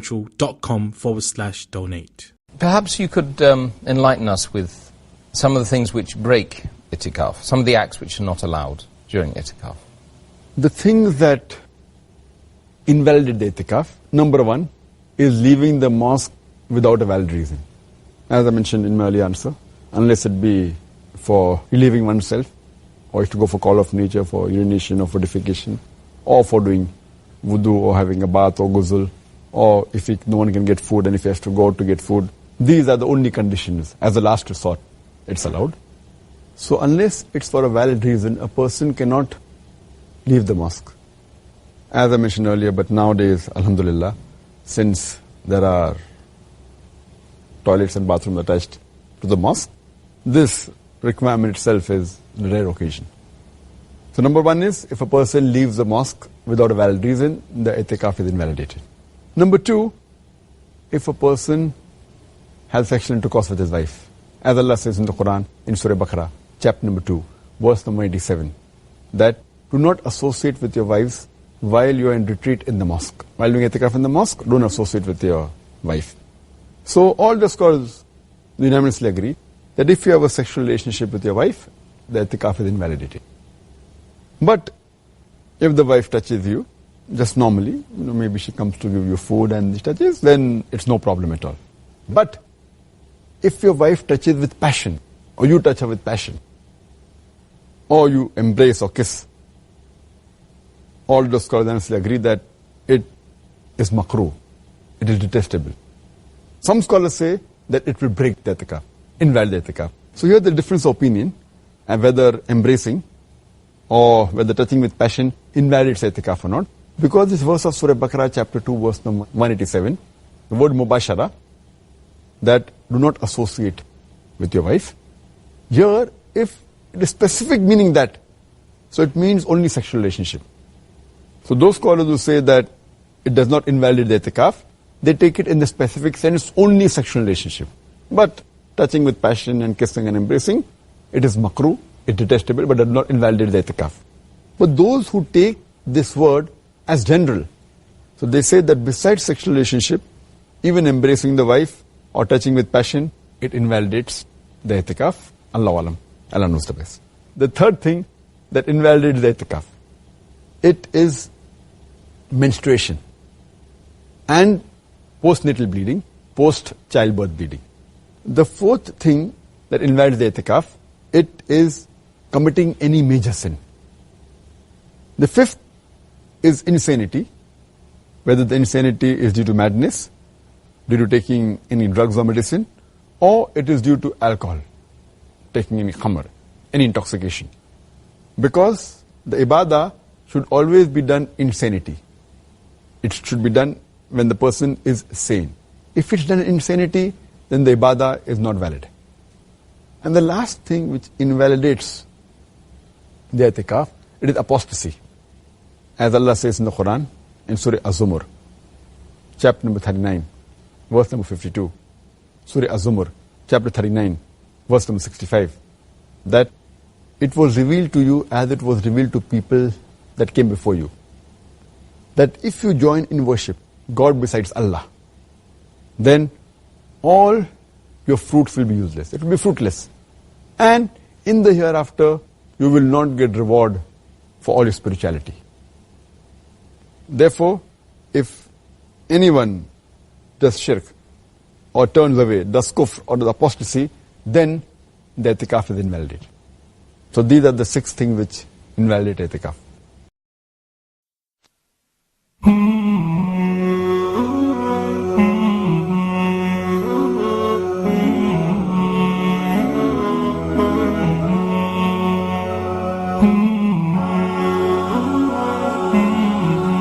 islammigcentral.com/donate. Perhaps you could enlighten us with some of the things which break itikaaf, some of the acts which are not allowed during itikaaf. The things that invalidate the itikaaf, number one, is leaving the mosque without a valid reason. As I mentioned in my earlier answer, unless it be for relieving oneself, or if to go for call of nature, for urination or for defecation, or for doing wudu or having a bath or ghusl, or if no one can get food and if he has to go to get food. These are the only conditions. As a last resort, it's allowed. So unless it's for a valid reason, a person cannot leave the mosque. As I mentioned earlier, but nowadays, alhamdulillah, since there are toilets and bathrooms attached to the mosque, this requirement itself is a rare occasion. So number one is, if a person leaves the mosque without a valid reason, the itikaaf is invalidated. Number two, if a person has sexual intercourse with his wife, as Allah says in the Quran, in Surah Baqarah, chapter number 2, verse number 87, that do not associate with your wives while you are in retreat in the mosque. While doing itikaaf in the mosque, don't associate with your wife. So all the scholars unanimously agree that if you have a sexual relationship with your wife, the itikaaf is invalidated. But if the wife touches you, just normally, maybe she comes to give you food and she touches, then it's no problem at all. But if your wife touches with passion, or you touch her with passion, or you embrace or kiss, all the scholars agree that it is makruh, it is detestable. Some scholars say that it will break the itikaaf, invalidate the itikaaf. So here the difference of opinion, and whether embracing or whether touching with passion invalidates the itikaaf or not. Because this verse of Surah Baqarah chapter 2 verse number 187, the word mubashara, that do not associate with your wife. Here, if it is specific meaning that, so it means only sexual relationship. So those scholars who say that it does not invalidate the itikaaf, they take it in the specific sense only sexual relationship. But touching with passion and kissing and embracing, it is makruh, it is detestable, but does not invalidate the itikaaf. But those who take this word as general, so they say that besides sexual relationship, even embracing the wife or touching with passion, it invalidates the itikaaf. Allahu alam. Allah knows the best. The third thing that invalidates the itikaaf, it is menstruation and postnatal bleeding, post-childbirth bleeding. The fourth thing that invalidates the itikaaf, it is committing any major sin. The fifth is insanity, whether the insanity is due to madness, due to taking any drugs or medicine, or it is due to alcohol, taking any khamr, any intoxication. Because the ibadah should always be done in sanity. It should be done when the person is sane. If it's done in insanity, then the ibadah is not valid. And the last thing which invalidates the itikaaf, it is apostasy. As Allah says in the Quran, in Surah Az-Zumar, chapter number 39, verse number 52. Surah Az-Zumar, chapter 39, verse number 65. That it was revealed to you as it was revealed to people that came before you. That if you join in worship God besides Allah, then all your fruits will be useless. It will be fruitless. And in the hereafter, you will not get reward for all your spirituality. Therefore, if anyone does shirk or turns away, does kufr or does apostasy, then the itikaaf is invalidated. So these are the 6 things which invalidate itikaaf.